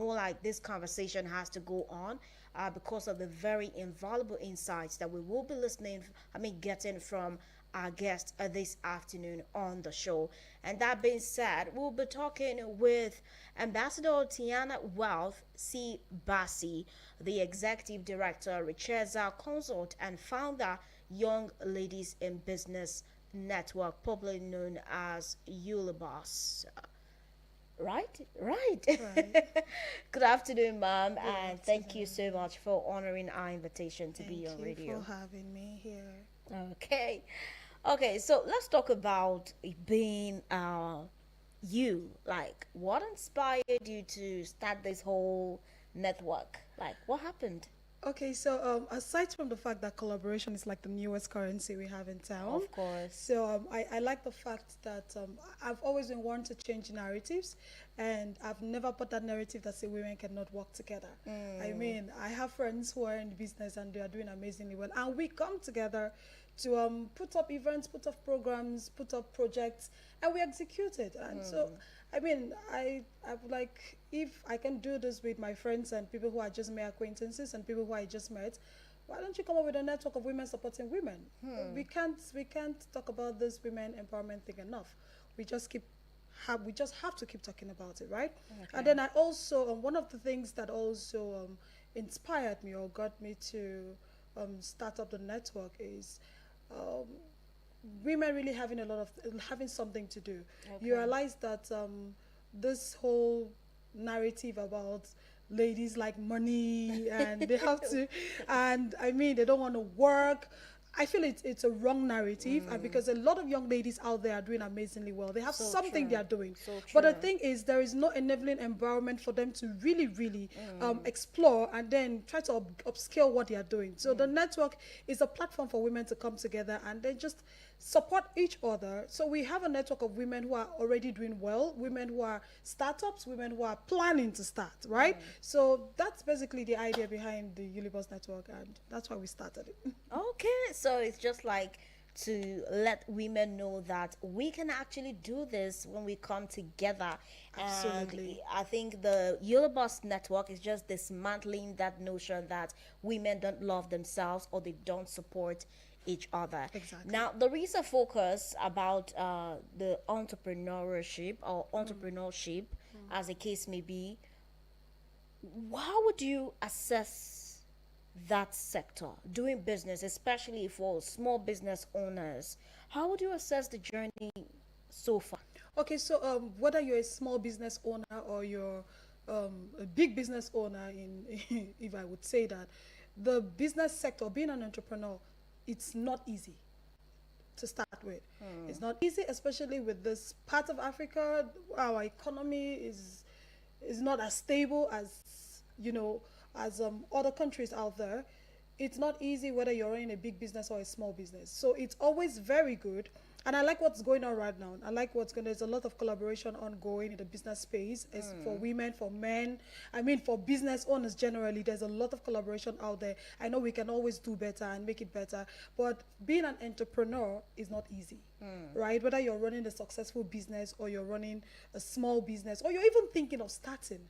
know like this conversation has to go on because of the very invaluable insights that we will be getting from our guest this afternoon on the show. And that being said, we'll be talking with Ambassador Tiana Wealth C. Bassi, the Executive Director, Richeza Consult, and founder, Young Ladies in Business Network, popularly known as Ulibos. Right. Right. Good afternoon, ma'am, Good and thank you so afternoon. much for honoring our invitation to be Thank on you for radio. having me here. Okay. Okay, so let's talk about being you. Like, what inspired you to start this whole network? Like, what happened? Okay, so aside from the fact that collaboration is like the newest currency we have in town, Of course. so I like the fact that I've always been wanting to change narratives, and I've never put that narrative that say women cannot work together. I mean, I have friends who are in business and they are doing amazingly well, and we come together to put up events, put up programs, put up projects, and we execute it. And so, I mean, I would like, if I can do this with my friends and people who I just made acquaintances and people who I just met, why don't you come up with a network of women supporting women? We can't talk about this women empowerment thing enough. We just keep we just have to keep talking about it, right? And Okay. then I also one of the things that also inspired me or got me to start up the network is um, women really having a lot of having something to do. You Okay. realize that this whole narrative about ladies like money and they have to, and I mean they don't want to work. I feel it's a wrong narrative, and because a lot of young ladies out there are doing amazingly well, they have So something they true. are doing. So But the true. thing is, there is no enabling environment for them to really explore and then try to upscale what they are doing. So the network is a platform for women to come together and then just support each other. So we have a network of women who are already doing well, women who are startups, women who are planning to start, right? So that's basically the idea behind the Unibus network, and that's why we started it. Okay, so it's just like to let women know that we can actually do this when we come together. And Absolutely. I think the Eurobus network is just dismantling that notion that women don't love themselves or they don't support each other. Exactly. Now, there is a focus about the entrepreneurship or entrepreneurship, as the case may be. How would you assess that sector doing business, especially for small business owners? How would you assess the journey so far? Okay, so whether you're a small business owner or you're a big business owner, in if I would say that, the business sector, being an entrepreneur, it's not easy to start with. It's not easy, especially with this part of Africa. Our economy is not as stable as as other countries out there. It's not easy whether you're running a big business or a small business. So it's always very good. And I like what's going on right now. I like what's going. There's a lot of collaboration ongoing in the business space. It's for women, for men. I mean, for business owners generally. There's a lot of collaboration out there. I know we can always do better and make it better, but being an entrepreneur is not easy, right? Whether you're running a successful business or you're running a small business or you're even thinking of starting,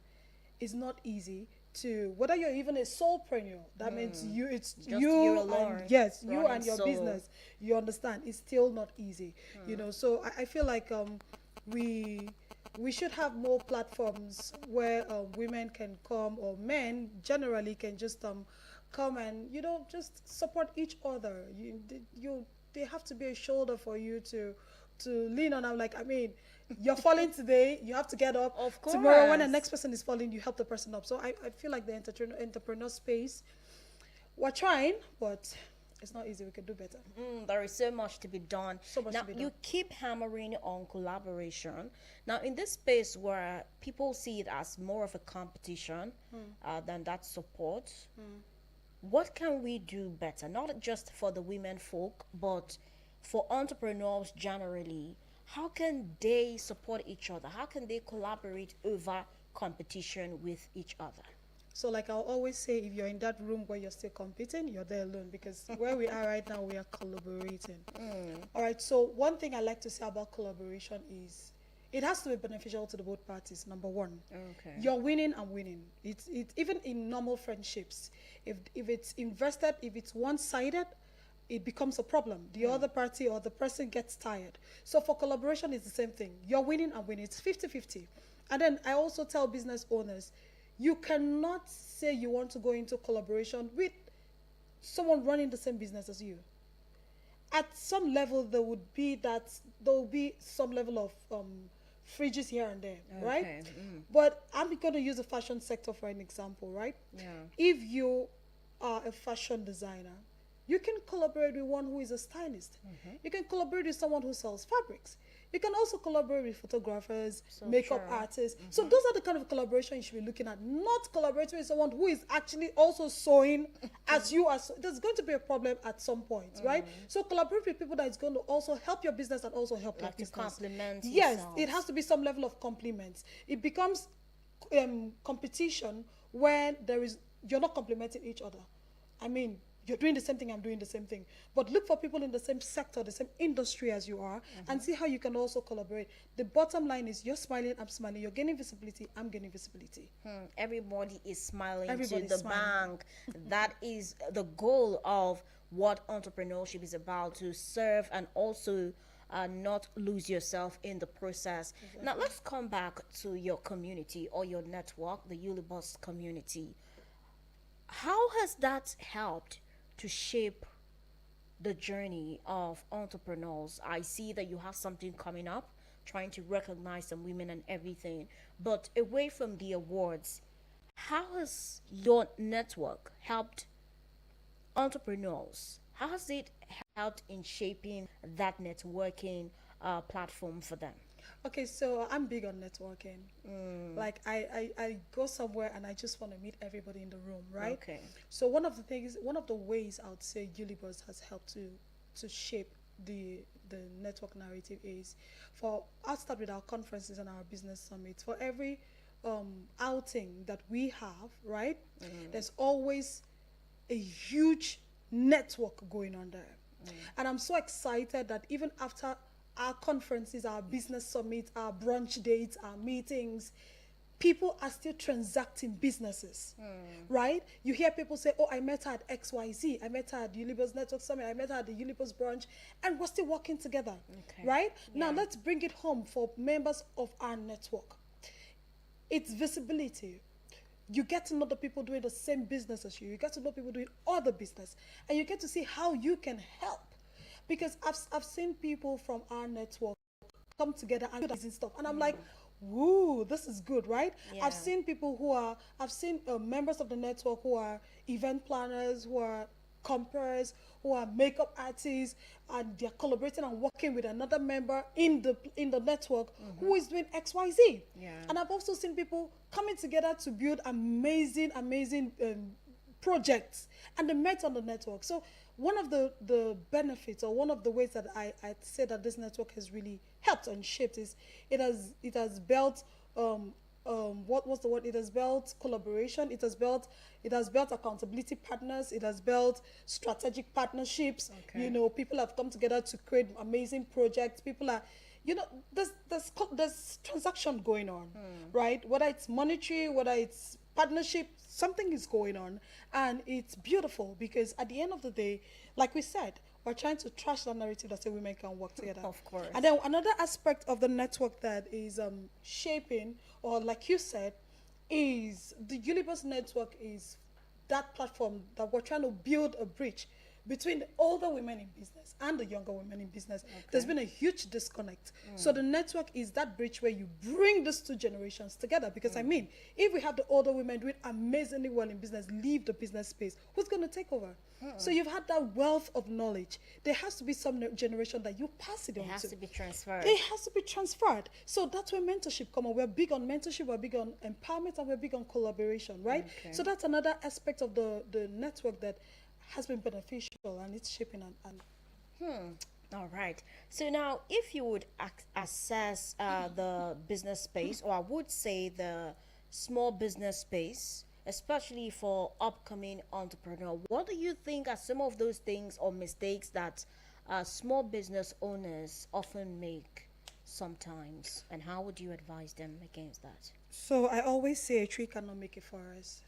it's not easy to, whether you're even a solopreneur, that means it's Just you you and alone yes, you running and your solo. business. You understand? It's still not easy, So I feel like we we should have more platforms where women can come, or men generally can just come and just support each other. You they have to be a shoulder for you to lean on. I'm like, I mean, you're falling today, you have to get up. Of Tomorrow, when the course. next person is falling, you help the person up. So I feel like the entrepreneur space, we're trying, but it's not easy. We can do better. There is so much to be done. So much Now, to be you done. keep hammering on collaboration. Now, in this space where people see it as more of a competition than that support, what can we do better? Not just for the women folk, but for entrepreneurs generally. How can they support each other? How can they collaborate over competition with each other? So, like I'll always say, if you're in that room where you're still competing, you're there alone, because where we are right now, we are collaborating. All right. So, one thing I like to say about collaboration is It has to be beneficial to the both parties. Number one, Okay. you're winning and winning. It's even in normal friendships. If it's invested, if it's one-sided, it becomes a problem. The other party or the person gets tired. So for collaboration, it's the same thing. You're winning and winning. It's 50-50. And then I also tell business owners, you cannot say you want to go into collaboration with someone running the same business as you. At some level, there will be some level of fridges here and there, right? Okay. But I'm going to use the fashion sector for an example, right? Yeah. If you are a fashion designer, you can collaborate with one who is a stylist. You can collaborate with someone who sells fabrics. You can also collaborate with photographers, So makeup true. artists. So those are the kind of collaboration you should be looking at, not collaborating with someone who is actually also sewing as you are. There's going to be a problem at some point, right? So collaborate with people that is going to also help your business and also help your Like to business. complement Yes, yourselves. it has to be some level of compliments. It becomes competition when you're not complimenting each other. I mean, you're doing the same thing, I'm doing the same thing. But look for people in the same sector, the same industry as you are, and see how you can also collaborate. The bottom line is you're smiling, I'm smiling. You're gaining visibility, I'm gaining visibility. Everybody is smiling Everybody's to the smiling. bank. That is the goal of what entrepreneurship is about, to serve and also not lose yourself in the process. Now, let's come back to your community or your network, the Ulibus community. How has that helped to shape the journey of entrepreneurs? I see that you have something coming up, trying to recognize some women and everything. But away from the awards, how has your network helped entrepreneurs? How has it helped in shaping that networking platform for them? Okay, so I'm big on networking. Like I go somewhere and I just want to meet everybody in the room, right? Okay. So one of the ways I would say Ulibus has helped to shape the network narrative is I'll start with our conferences and our business summits. For every outing that we have, right? There's always a huge network going on there. And I'm so excited that even after our conferences, our business summits, our brunch dates, our meetings, people are still transacting businesses, right? You hear people say, oh, I met her at XYZ, I met her at Ulibus Network Summit, I met her at the Ulibus brunch, and we're still working together, Okay. right? Now, Yeah. let's bring it home for members of our network. It's visibility. You get to know the people doing the same business as you. You get to know people doing other business. And you get to see how you can help. Because I've seen people from our network come together and do amazing stuff. And I'm like, woo, this is good, right? Yeah. I've seen members of the network who are event planners, who are compers, who are makeup artists, and they're collaborating and working with another member in the network who is doing XYZ. Yeah. And I've also seen people coming together to build amazing projects, and they met on the network. So one of the benefits, or one of the ways that I'd say that this network has really helped and shaped, is it has built what was the word? It has built collaboration. It has built accountability partners. It has built strategic partnerships. Okay. You know, people have come together to create amazing projects. People are, you know, there's transaction going on, right? Whether it's monetary, whether it's partnership, something is going on, and it's beautiful because at the end of the day, like we said, we're trying to trash that narrative that say women can work together. Of course. And then another aspect of the network that is shaping, or like you said, is the Ulibus network is that platform that we're trying to build a bridge between the older women in business and the younger women in business. There's been a huge disconnect. So the network is that bridge where you bring these two generations together. Because I mean, if we have the older women doing amazingly well in business, leave the business space, who's going to take over? So you've had that wealth of knowledge. There has to be some generation that you pass it on It has to. to be transferred. It has to be transferred. So that's where mentorship come on. We're big on mentorship, we're big on empowerment, and we're big on collaboration, right? Okay. So that's another aspect of the network that has been beneficial, and it's shaping and All right. So now, if you would assess the business space, or I would say the small business space, especially for upcoming entrepreneur, what do you think are some of those things or mistakes that small business owners often make? sometimes, and how would you advise them against that? So I always say a tree cannot make a forest,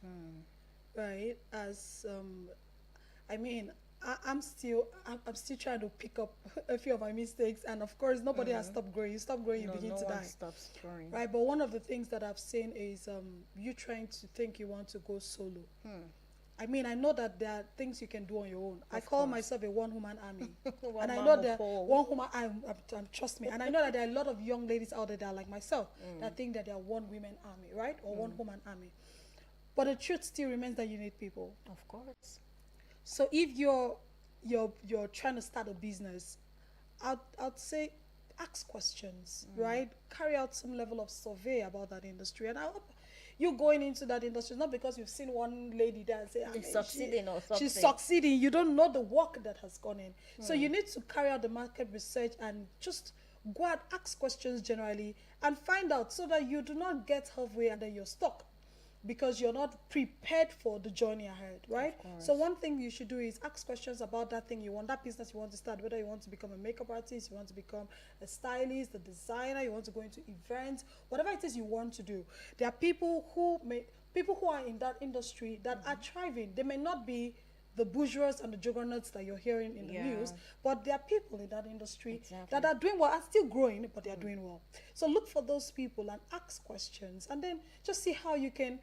right? As I mean, I'm still trying to pick up a few of my mistakes, and of course, nobody has stopped growing. You stop growing, you No, begin no to one die, stops growing. right? But one of the things that I've seen is you trying to think you want to go solo. I mean, I know that there are things you can do on your own. I Of call course. myself a one-woman army, One and I man know will that pull. one woman. Trust me, and I know that there are a lot of young ladies out there that are like myself that think that they are one-woman army, right, or one-woman army. But the truth still remains that you need people. Of course. So if you're trying to start a business, I'd say ask questions, right? Carry out some level of survey about that industry, and I hope you going into that industry not because you've seen one lady there and say, I mean, Succeeding or she's something. succeeding. You don't know the work that has gone in, so you need to carry out the market research and just go and ask questions generally and find out so that you do not get halfway and then you're stuck because you're not prepared for the journey ahead, right? So one thing you should do is ask questions about that thing you want, that business you want to start, whether you want to become a makeup artist, you want to become a stylist, a designer, you want to go into events, whatever it is you want to do. There are people who are in that industry that are thriving. They may not be the bourgeois and the juggernauts that you're hearing in the Yeah. news, but there are people in that industry Exactly. that are doing well, are still growing, but they are doing well. So look for those people and ask questions, and then just see how you can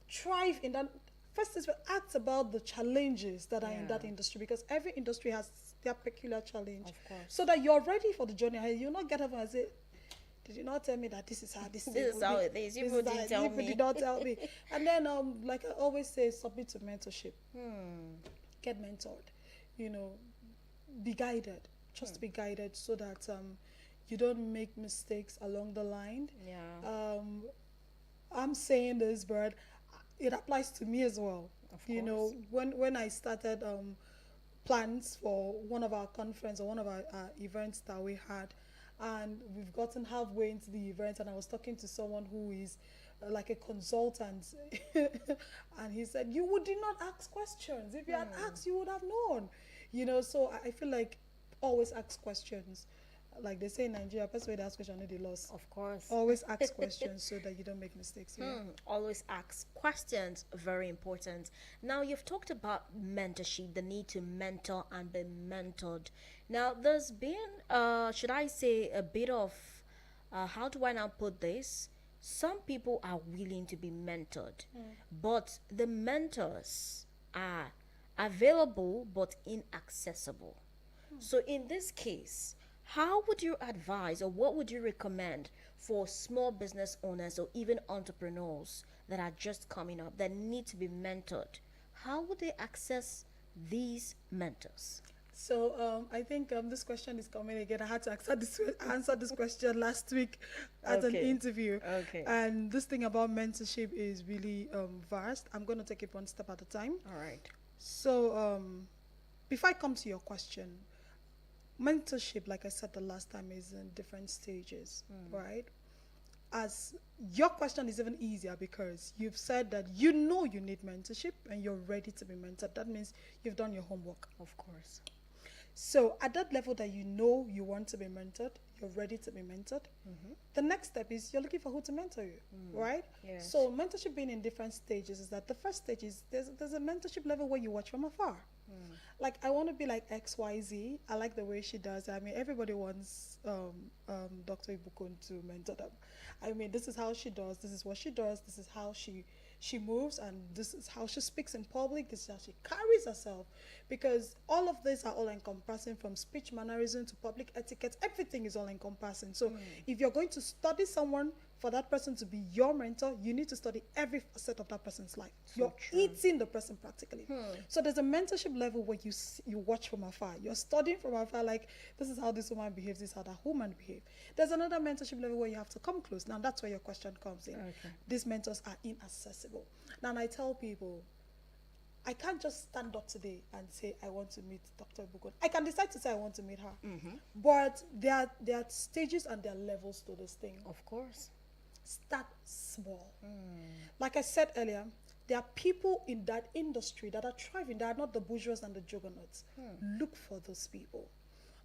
thrive in that. First is ask about the challenges that are in that Yeah. industry, because every industry has their peculiar challenge. Of course. So that you're ready for the journey ahead. You'll not get up and say, did you not tell me that this is how this, This is how it is. You This people is how didn't it- tell people me. did not tell me. And then, like I always say, submit to mentorship. Get mentored. You know, be guided. Just be guided so that you don't make mistakes along the line. Yeah. I'm saying this, but it applies to me as well. Of You know, when I started plans for one of our conference or one of our events that we had, and we've gotten halfway into the event, and I was talking to someone who is like a consultant, and he said, "You did not ask questions. If you had asked, you would have known." You know, so I feel like always ask questions. Like they say in Nigeria, best way to ask questions, they lost. Of course. Always ask questions so that you don't make mistakes. Yeah. Always ask questions, very important. Now, you've talked about mentorship, the need to mentor and be mentored. Now, there's been, should I say, a bit of, how do I now put this? Some people are willing to be mentored, but the mentors are available but inaccessible. So, in this case, how would you advise or what would you recommend for small business owners or even entrepreneurs that are just coming up that need to be mentored? How would they access these mentors? So I think this question is coming again. I had to answer this question last week at an Okay. interview. Okay. And this thing about mentorship is really vast. I'm going to take it one step at a time. All right. So before I come to your question, mentorship, like I said the last time, is in different stages, right? As your question is even easier because you've said that you know you need mentorship and you're ready to be mentored. That means you've done your homework. Of course. So at that level that you know you want to be mentored, you're ready to be mentored. The next step is you're looking for who to mentor you, right? Yes. So mentorship being in different stages is that the first stage is there's a mentorship level where you watch from afar. Like I want to be like XYZ. I like the way she does. I mean, everybody wants Dr. Ibukun to mentor them. I mean, this is how she does. This is what she does. This is how she moves, and this is how she speaks in public. This is how she carries herself, because all of these are all encompassing, from speech mannerism to public etiquette. Everything is all encompassing. So if you're going to study someone for that person to be your mentor, you need to study every facet of that person's life. You're eating the person practically. So there's a mentorship level where you watch from afar. You're studying from afar, like this is how this woman behaves, this is how that woman behaves. There's another mentorship level where you have to come close. Now that's where your question comes in. Okay. These mentors are inaccessible. Now, and I tell people, I can't just stand up today and say I want to meet Dr. Ibukun. I can decide to say I want to meet her, but there are stages and there are levels to this thing. Of course. Start small. Like I said earlier, there are people in that industry that are thriving. They are not the bourgeois and the juggernauts. Look for those people.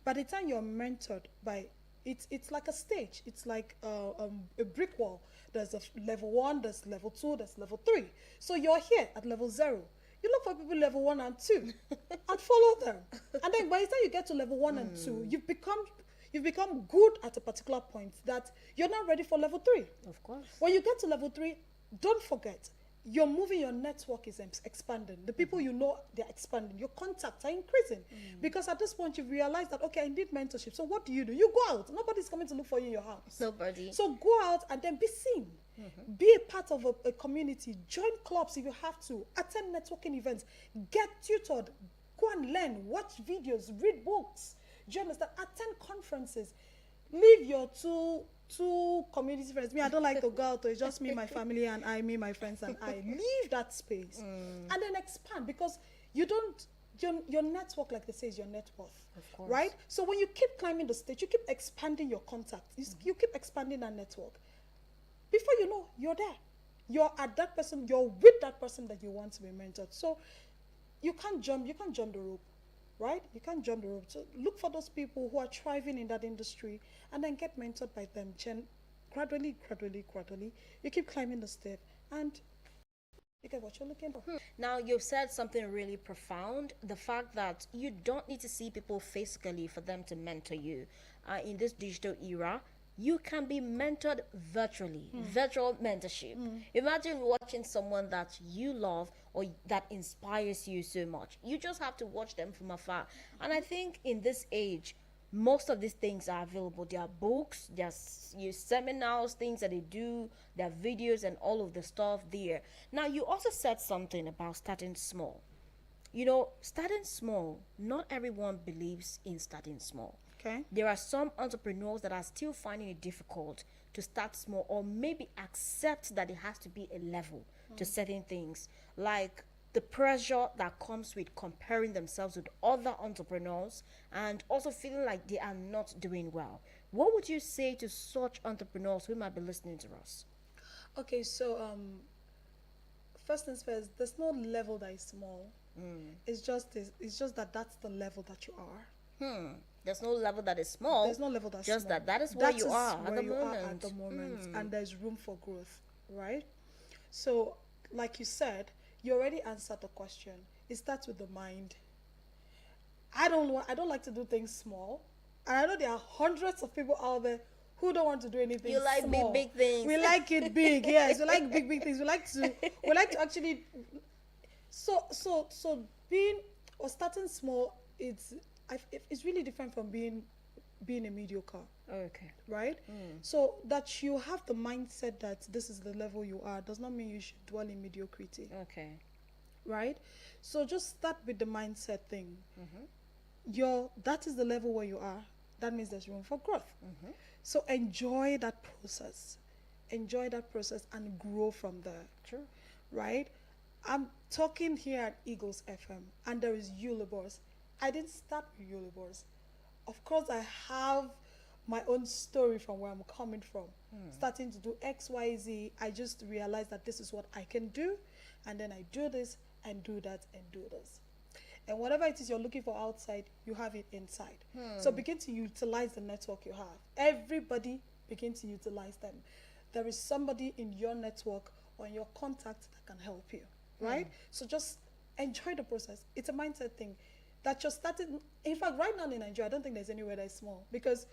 By the time you're mentored by it's like a stage. It's like a brick wall. There's level 1, there's level 2, there's level 3. So you're here at level 0. You look for people level 1 and 2 and follow them. And then by the time you get to level 1 and 2, you've become good at a particular point that you're not ready for level 3. Of course. When you get to level 3, don't forget, you're moving, your network is expanding. The people you know, they're expanding. Your contacts are increasing. Because at this point, you've realized that, okay, I need mentorship. So what do? You go out. Nobody's coming to look for you in your house. Nobody. So go out and then be seen. Be a part of a community. Join clubs if you have to. Attend networking events. Get tutored. Go and learn. Watch videos. Read books. Do you understand? Attend conferences. Leave your two community friends. Me, I don't like to go out. It's just me, my family, and me, my friends, and I. Leave that space and then expand, because you don't. Your network, like they say, is your net worth, Of course. right? So when you keep climbing the stage, you keep expanding your contacts. You keep expanding that network. Before you know, you're there. You're at that person. You're with that person that you want to be mentored. So you can't jump the rope, right? You can't jump the rope. So look for those people who are thriving in that industry and then get mentored by them. Gradually, you keep climbing the step and you get what you're looking for. Now, you've said something really profound. The fact that you don't need to see people physically for them to mentor you. In this digital era, you can be mentored virtually. Virtual mentorship. Imagine watching someone that you love or that inspires you so much. You just have to watch them from afar. And I think in this age, most of these things are available. There are books, there's seminars, things that they do, there are videos and all of the stuff there. Now, you also said something about starting small. You know, starting small, not everyone believes in starting small. Okay. There are some entrepreneurs that are still finding it difficult to start small, or maybe accept that it has to be a level to certain things, like the pressure that comes with comparing themselves with other entrepreneurs and also feeling like they are not doing well. What would you say to such entrepreneurs who might be listening to us? Okay, so first things first, there's no level that is small. It's just that that's the level that you are. There's no level that is small. There's no level that's just small. that is where you are where at the you moment. are at the moment, and there's room for growth, right? So, like you said, you already answered the question. It starts with the mind. I don't like to do things small, and I know there are hundreds of people out there who don't want to do anything. You like small. big things. We like it big, yes. We like big things. We like to actually. So being or starting small, it's really different from being a mediocre. Okay. Right? So that you have the mindset that this is the level you are does not mean you should dwell in mediocrity. Okay. Right? So just start with the mindset thing. That is the level where you are. That means there's room for growth. So enjoy that process. Enjoy that process and grow from there. True. Right? I'm talking here at Eagles FM, and there is Ulibors. I didn't start with Ulibors. Of course, I have my own story from where I'm coming from. Starting to do X, Y, Z, I just realized that this is what I can do, and then I do this and do that and do this. And whatever it is you're looking for outside, you have it inside. So begin to utilize the network you have. Everybody begin to utilize them. There is somebody in your network or in your contact that can help you, right? So just enjoy the process. It's a mindset thing. That you're starting. In fact, right now in Nigeria, I don't think there's anywhere that is small, because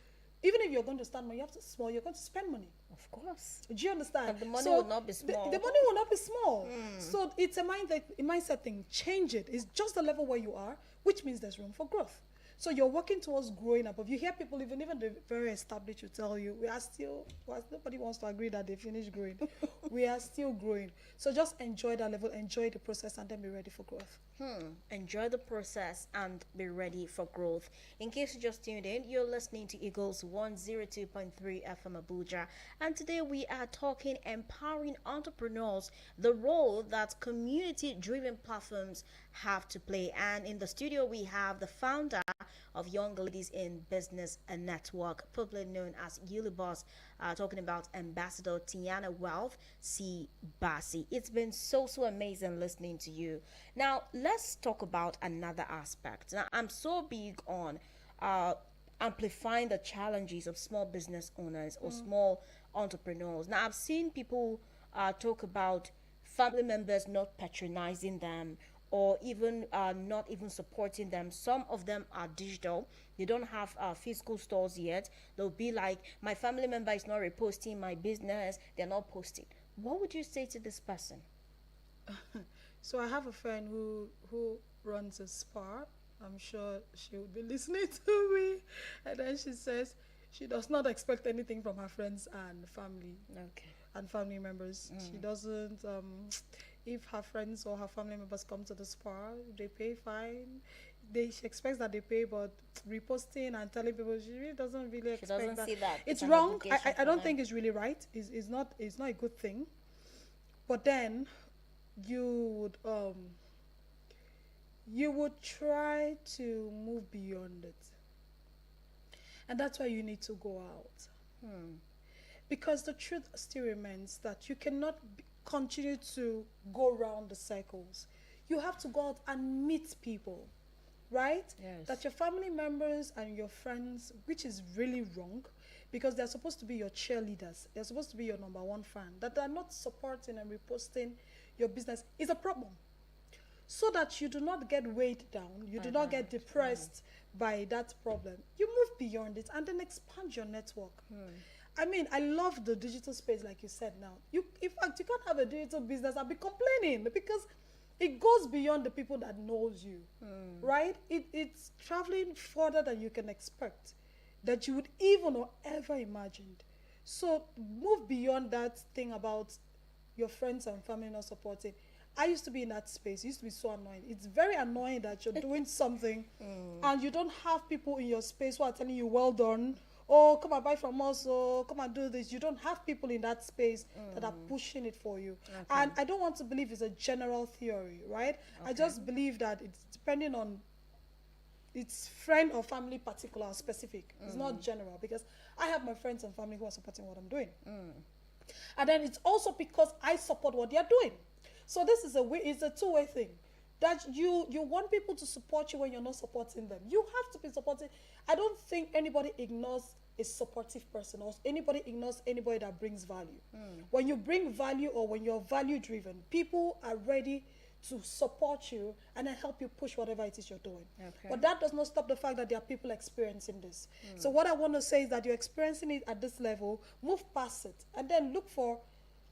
even if you're going to start money, you're going to spend money. Of course. Do you understand? And the money will not be small. The money will not be small. So it's a mindset thing. Change it. It's just the level where you are, which means there's room for growth. So you're working towards growing above. You hear people, even the very established, will tell you, nobody wants to agree that they finished growing. We are still growing. So just enjoy that level, enjoy the process, and then be ready for growth. Enjoy the process and be ready for growth. In case you just tuned in, you're listening to Eagles 102.3 FM Abuja. And today we are talking empowering entrepreneurs, the role that community-driven platforms have to play. And in the studio, we have the founder of Young Ladies in Business and Network, popularly known as Ulibors, talking about Ambassador Tiana Wealth C. Bassi. It's been so amazing listening to you. Now, let's talk about another aspect. Now, I'm so big on amplifying the challenges of small business owners or small entrepreneurs. Now, I've seen people talk about family members not patronizing them or even not even supporting them. Some of them are digital. They don't have physical stores yet. They'll be like, my family member is not reposting my business. They're not posting. What would you say to this person? So I have a friend who runs a spa. I'm sure she will be listening to me. And then she says she does not expect anything from her friends and family Okay. and family members. She doesn't. If her friends or her family members come to the spa, they pay fine. She expects that they pay, but reposting and telling people, she really doesn't really She expect doesn't that. see that. It's an wrong. obligation I for don't them. think it's really right. It's not a good thing. But then you would try to move beyond it, and that's why you need to go out. Because the truth still remains that you cannot continue to go around the circles. You have to go out and meet people, right? Yes. That your family members and your friends, which is really wrong, because they're supposed to be your cheerleaders, they're supposed to be your number one fan, that they're not supporting and reposting your business is a problem. So that you do not get weighed down, you do not get depressed by that problem. You move beyond it and then expand your network. I mean, I love the digital space, like you said now. In fact, you can't have a digital business and be complaining because it goes beyond the people that knows you, right? It's traveling further than you can expect, that you would even or ever imagined. So move beyond that thing about your friends and family not supporting. I used to be in that space. It used to be so annoying. It's very annoying that you're doing something and you don't have people in your space who are telling you, well done, oh, come and buy from us, or come and do this. You don't have people in that space that are pushing it for you. And I don't want to believe it's a general theory, right? I just believe that it's depending on it's friend or family particular or specific. It's not general, because I have my friends and family who are supporting what I'm doing. And then it's also because I support what they're doing. So this is it's a two-way thing. That you want people to support you when you're not supporting them. You have to be supporting. I don't think anybody ignores a supportive person or anybody ignores anybody that brings value. When you bring value or when you're value driven, people are ready to support you and then help you push whatever it is you're doing. Okay. But that does not stop the fact that there are people experiencing this. So what I want to say is that you're experiencing it at this level, move past it, and then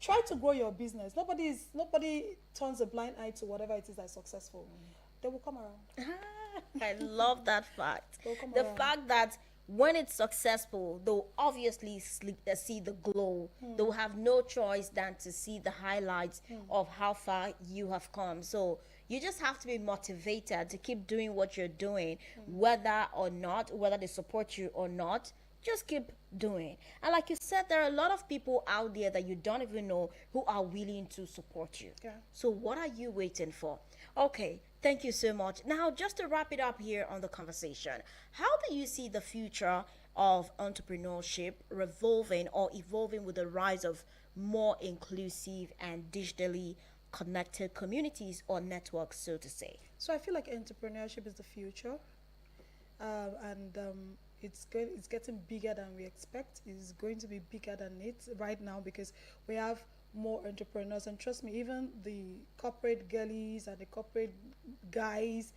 try to grow your business. Nobody turns a blind eye to whatever it is that's successful. They will come around. I love that fact. They'll come The around. fact that when it's successful, they'll obviously see the glow. They'll have no choice than to see the highlights of how far you have come. So you just have to be motivated to keep doing what you're doing, whether they support you or not. Just keep doing. And like you said, there are a lot of people out there that you don't even know who are willing to support you. Yeah. So what are you waiting for? Okay, thank you so much. Now, just to wrap it up here on the conversation, how do you see the future of entrepreneurship revolving or evolving with the rise of more inclusive and digitally connected communities or networks, so to say? So I feel like entrepreneurship is the future, and it's getting bigger than we expect. It's going to be bigger than it right now because we have more entrepreneurs, and trust me, even the corporate girlies and the corporate guys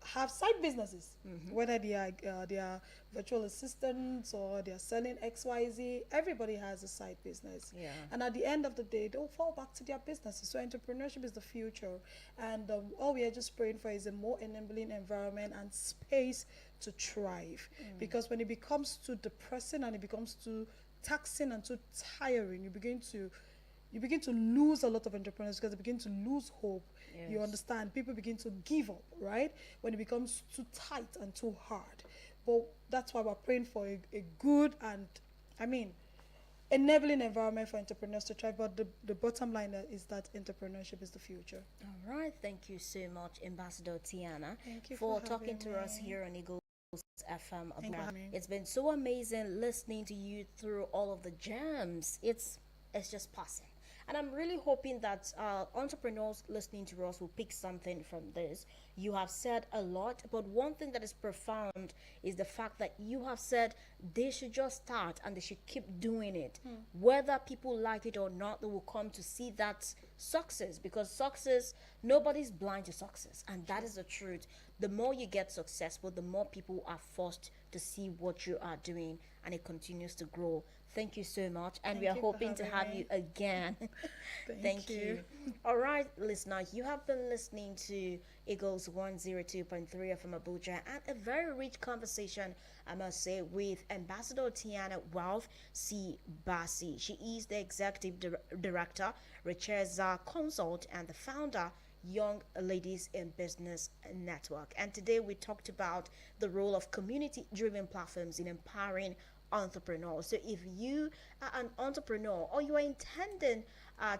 have side businesses, whether they are virtual assistants or they are selling XYZ. Everybody has a side business, Yeah. and at the end of the day they'll fall back to their businesses. So entrepreneurship is the future, and all we are just praying for is a more enabling environment and space to thrive, because when it becomes too depressing and it becomes too taxing and too tiring, you begin to lose a lot of entrepreneurs because they begin to lose hope. You Yes. understand? People begin to give up, right? When it becomes too tight and too hard. But that's why we're praying for a good and, enabling environment for entrepreneurs to thrive. But the bottom line is that entrepreneurship is the future. All right. Thank you so much, Ambassador Tiana, Thank you for for talking having to us me. here on Eagle FM. Thank you for having me. It's been so amazing listening to you through all of the gems. It's just passing. And I'm really hoping that entrepreneurs listening to us will pick something from this. You have said a lot, but one thing that is profound is the fact that you have said they should just start and they should keep doing it. Whether people like it or not, they will come to see that success, because success, nobody's blind to success, and that is the truth. The more you get successful, the more people are forced to see what you are doing, and it continues to grow. Thank you so much, and we are you for hoping to having have me. you again. Thank you. All right, listener, you have been listening to Eagles 102.3 from Abuja, and a very rich conversation, I must say, with Ambassador Tiana Wealth C. Basi. She is the executive director, Richeza Consult, and the founder, Young Ladies in Business Network. And today we talked about the role of community driven platforms in empowering entrepreneurs. So if you are an entrepreneur or you are intending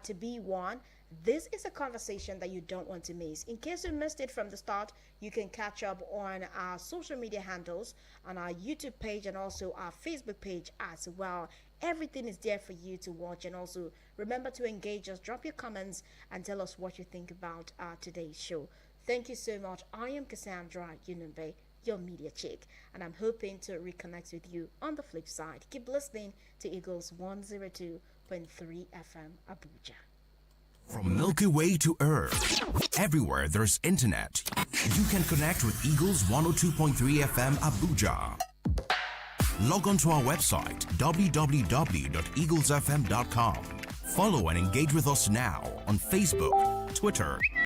to be one, this is a conversation that you don't want to miss. In case you missed it from the start, you can catch up on our social media handles, on our YouTube page, and also our Facebook page as well. Everything is there for you to watch, and also remember to engage us. Drop your comments and tell us what you think about today's show. Thank you so much. I am Cassandra Yunumbe, your media chick, and I'm hoping to reconnect with you on the flip side. Keep listening to Eagles 102.3 FM Abuja. From Milky Way to Earth, everywhere there's internet, you can connect with Eagles 102.3 FM Abuja. Log on to our website, www.eaglesfm.com. Follow and engage with us now on Facebook, Twitter,